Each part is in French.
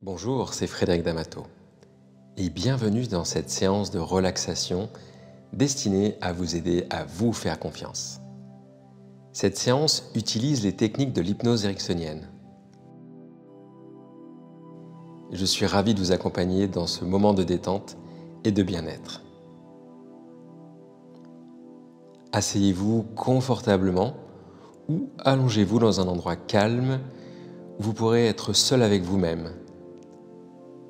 Bonjour, c'est Frédéric D'Amato et bienvenue dans cette séance de relaxation destinée à vous aider à vous faire confiance. Cette séance utilise les techniques de l'hypnose ericksonienne. Je suis ravi de vous accompagner dans ce moment de détente et de bien-être. Asseyez-vous confortablement ou allongez-vous dans un endroit calme où vous pourrez être seul avec vous-même,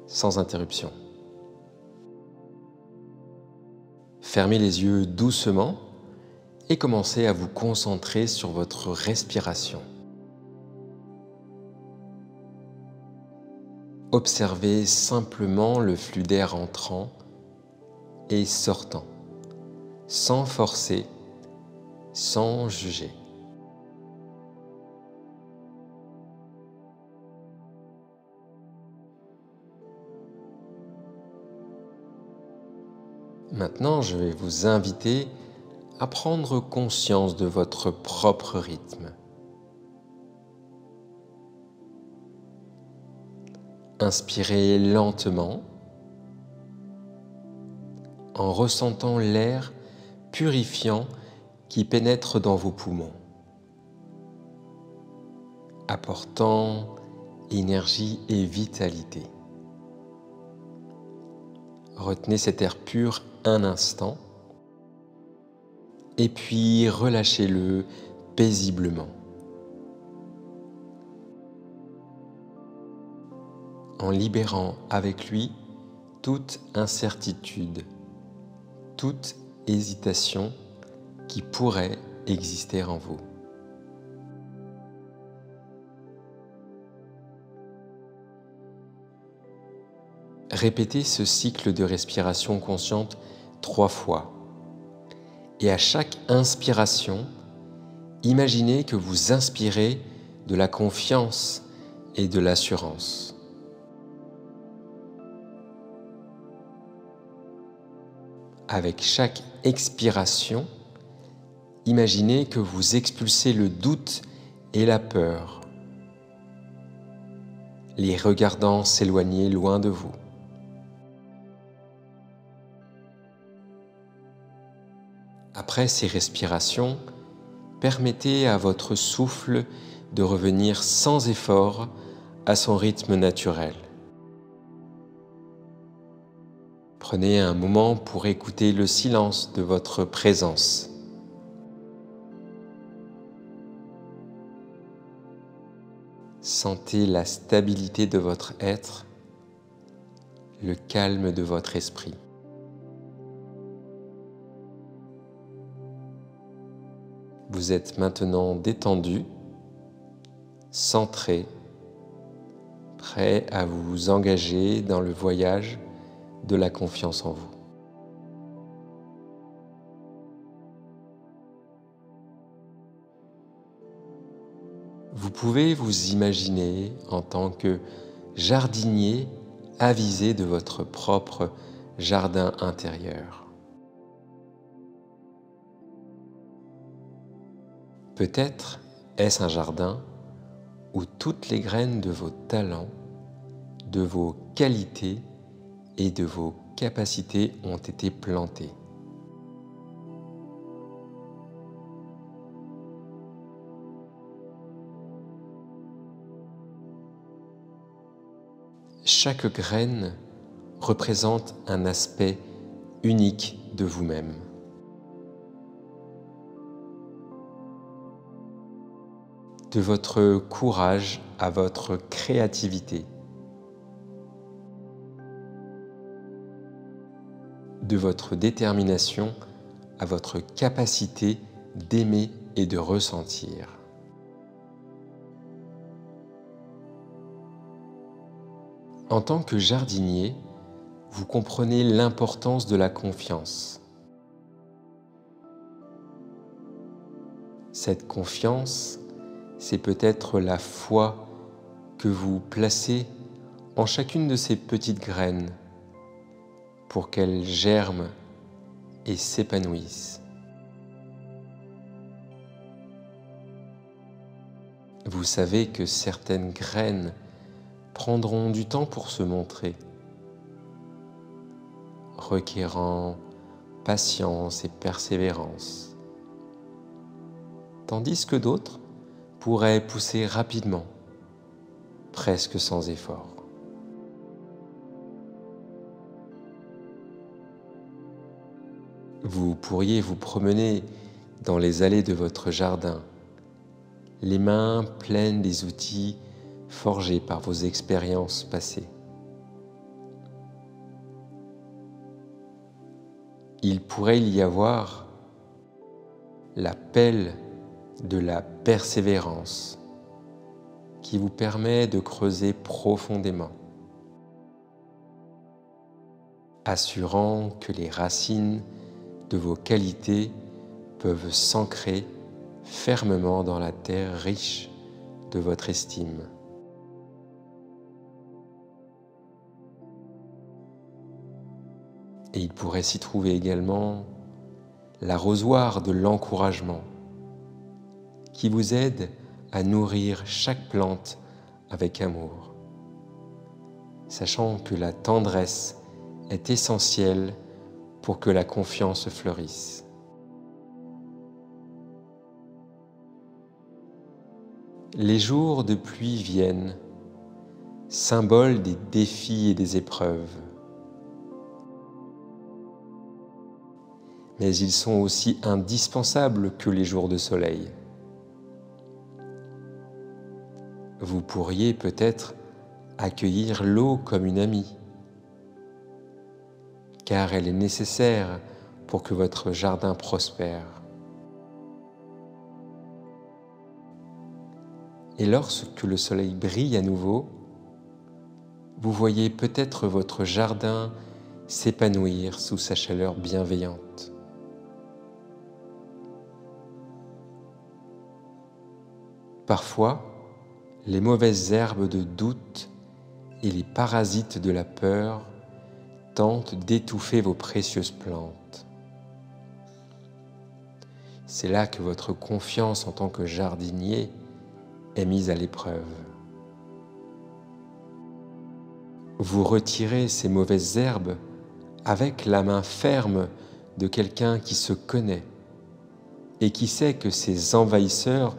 sans interruption. Fermez les yeux doucement et commencez à vous concentrer sur votre respiration. Observez simplement le flux d'air entrant et sortant, sans forcer, sans juger. Maintenant, je vais vous inviter à prendre conscience de votre propre rythme. Inspirez lentement en ressentant l'air purifiant qui pénètre dans vos poumons, apportant énergie et vitalité. Retenez cet air pur un instant et puis relâchez-le paisiblement. En libérant avec lui toute incertitude, toute hésitation qui pourrait exister en vous. Répétez ce cycle de respiration consciente 3 fois. Et à chaque inspiration, imaginez que vous inspirez de la confiance et de l'assurance. Avec chaque expiration, imaginez que vous expulsez le doute et la peur, les regardant s'éloigner loin de vous. Après ces respirations, permettez à votre souffle de revenir sans effort à son rythme naturel. Prenez un moment pour écouter le silence de votre présence. Sentez la stabilité de votre être, le calme de votre esprit. Vous êtes maintenant détendu, centré, prêt à vous engager dans le voyage de la confiance en vous. Vous pouvez vous imaginer en tant que jardinier avisé de votre propre jardin intérieur. Peut-être est-ce un jardin où toutes les graines de vos talents, de vos qualités et de vos capacités ont été plantées. Chaque graine représente un aspect unique de vous-même. De votre courage à votre créativité, de votre détermination à votre capacité d'aimer et de ressentir. En tant que jardinier, vous comprenez l'importance de la confiance. Cette confiance, c'est peut-être la foi que vous placez en chacune de ces petites graines pour qu'elles germent et s'épanouissent. Vous savez que certaines graines prendront du temps pour se montrer, requérant patience et persévérance, tandis que d'autres pourraient pousser rapidement, presque sans effort. Vous pourriez vous promener dans les allées de votre jardin, les mains pleines des outils forgés par vos expériences passées. Il pourrait y avoir la pelle de la persévérance qui vous permet de creuser profondément, assurant que les racines de vos qualités peuvent s'ancrer fermement dans la terre riche de votre estime. Et il pourrait s'y trouver également l'arrosoir de l'encouragement qui vous aide à nourrir chaque plante avec amour, sachant que la tendresse est essentielle pour que la confiance fleurisse. Les jours de pluie viennent, symbole des défis et des épreuves. Mais ils sont aussi indispensables que les jours de soleil. Vous pourriez peut-être accueillir l'eau comme une amie, car elle est nécessaire pour que votre jardin prospère. Et lorsque le soleil brille à nouveau, vous voyez peut-être votre jardin s'épanouir sous sa chaleur bienveillante. Parfois, les mauvaises herbes de doute et les parasites de la peur tentent d'étouffer vos précieuses plantes. C'est là que votre confiance en tant que jardinier est mise à l'épreuve. Vous retirez ces mauvaises herbes avec la main ferme de quelqu'un qui se connaît et qui sait que ces envahisseurs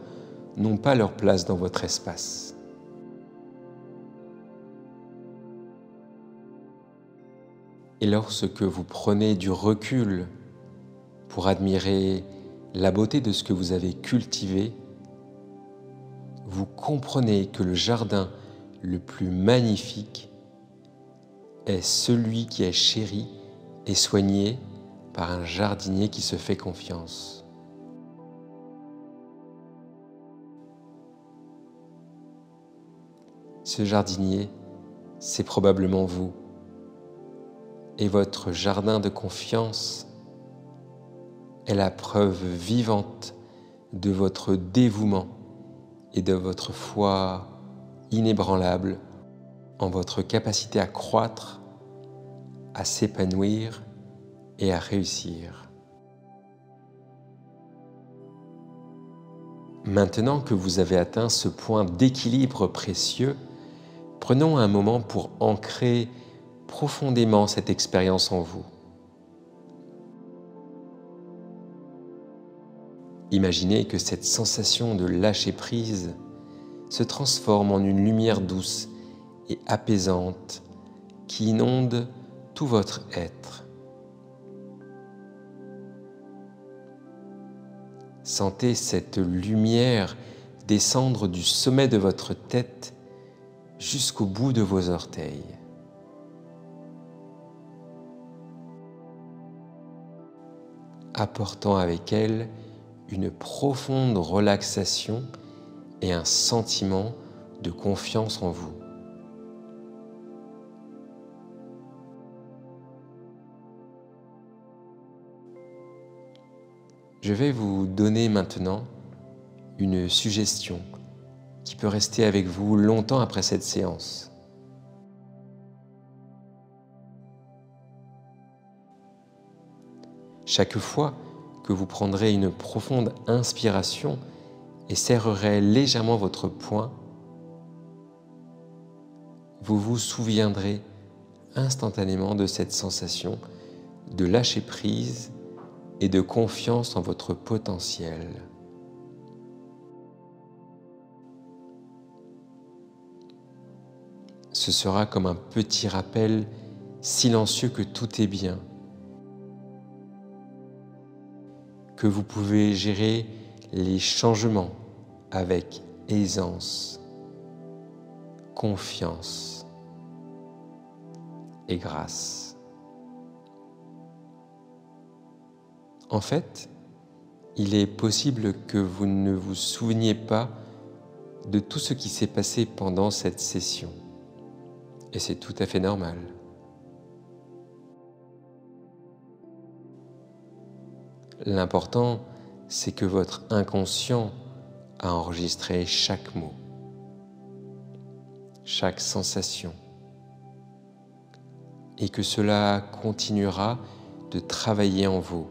n'ont pas leur place dans votre espace. Et lorsque vous prenez du recul pour admirer la beauté de ce que vous avez cultivé, vous comprenez que le jardin le plus magnifique est celui qui est chéri et soigné par un jardinier qui se fait confiance. Ce jardinier, c'est probablement vous. Et votre jardin de confiance est la preuve vivante de votre dévouement et de votre foi inébranlable en votre capacité à croître, à s'épanouir et à réussir. Maintenant que vous avez atteint ce point d'équilibre précieux, prenons un moment pour ancrer profondément cette expérience en vous. Imaginez que cette sensation de lâcher prise se transforme en une lumière douce et apaisante qui inonde tout votre être. Sentez cette lumière descendre du sommet de votre tête jusqu'au bout de vos orteils. Apportant avec elle une profonde relaxation et un sentiment de confiance en vous. Je vais vous donner maintenant une suggestion qui peut rester avec vous longtemps après cette séance. Chaque fois que vous prendrez une profonde inspiration et serrerez légèrement votre poing, vous vous souviendrez instantanément de cette sensation de lâcher prise et de confiance en votre potentiel. Ce sera comme un petit rappel silencieux que tout est bien, que vous pouvez gérer les changements avec aisance, confiance et grâce. En fait, il est possible que vous ne vous souveniez pas de tout ce qui s'est passé pendant cette session. Et c'est tout à fait normal. L'important, c'est que votre inconscient a enregistré chaque mot, chaque sensation, et que cela continuera de travailler en vous,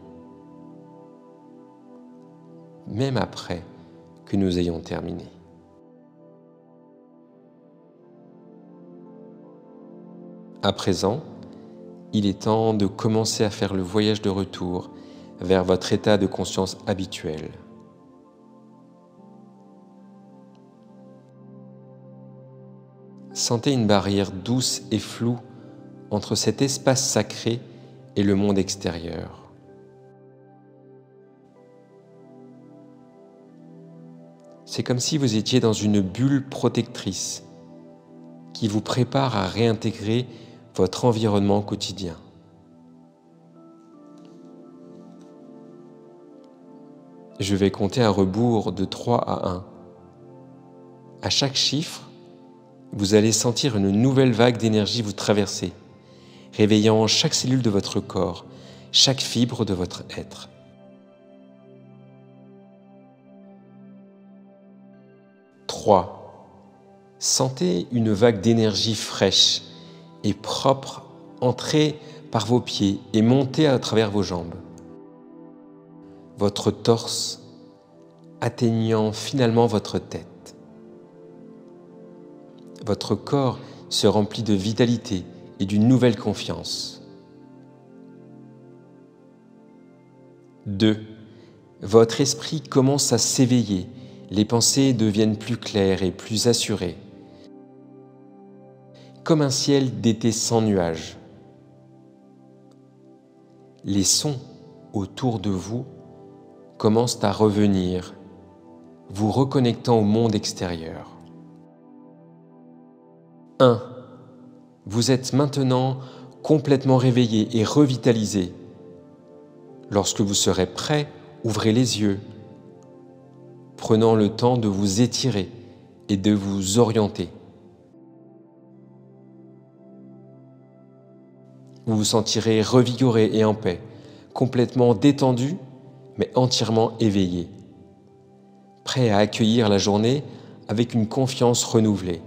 même après que nous ayons terminé. À présent, il est temps de commencer à faire le voyage de retour vers votre état de conscience habituel. Sentez une barrière douce et floue entre cet espace sacré et le monde extérieur. C'est comme si vous étiez dans une bulle protectrice qui vous prépare à réintégrer votre environnement quotidien. Je vais compter à rebours de 3 à 1. À chaque chiffre, vous allez sentir une nouvelle vague d'énergie vous traverser, réveillant chaque cellule de votre corps, chaque fibre de votre être. 3. Sentez une vague d'énergie fraîche et propre entrer par vos pieds et monter à travers vos jambes. Votre torse atteignant finalement votre tête. Votre corps se remplit de vitalité et d'une nouvelle confiance. 2. Votre esprit commence à s'éveiller, les pensées deviennent plus claires et plus assurées, comme un ciel d'été sans nuages. Les sons autour de vous commencent à revenir, vous reconnectant au monde extérieur. 1. Vous êtes maintenant complètement réveillé et revitalisé. Lorsque vous serez prêt, ouvrez les yeux, prenant le temps de vous étirer et de vous orienter. Vous vous sentirez revigoré et en paix, complètement détendu, mais entièrement éveillé, prêt à accueillir la journée avec une confiance renouvelée.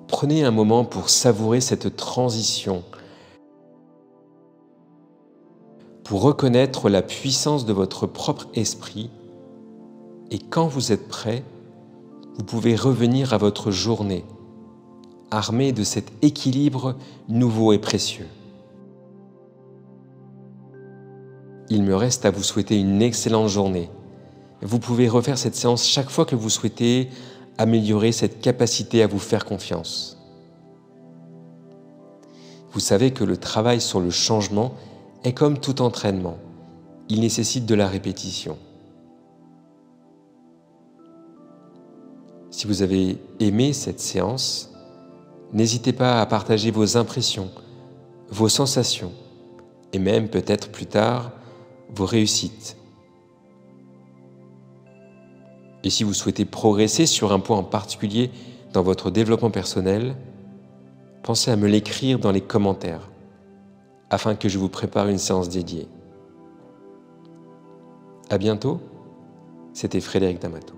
Prenez un moment pour savourer cette transition, pour reconnaître la puissance de votre propre esprit, et quand vous êtes prêt, vous pouvez revenir à votre journée, armé de cet équilibre nouveau et précieux. Il me reste à vous souhaiter une excellente journée. Vous pouvez refaire cette séance chaque fois que vous souhaitez améliorer cette capacité à vous faire confiance. Vous savez que le travail sur le changement est comme tout entraînement. Il nécessite de la répétition. Si vous avez aimé cette séance, n'hésitez pas à partager vos impressions, vos sensations et même peut-être plus tard vos réussites. Et si vous souhaitez progresser sur un point en particulier dans votre développement personnel, pensez à me l'écrire dans les commentaires afin que je vous prépare une séance dédiée. À bientôt, c'était Frédéric D'Amato.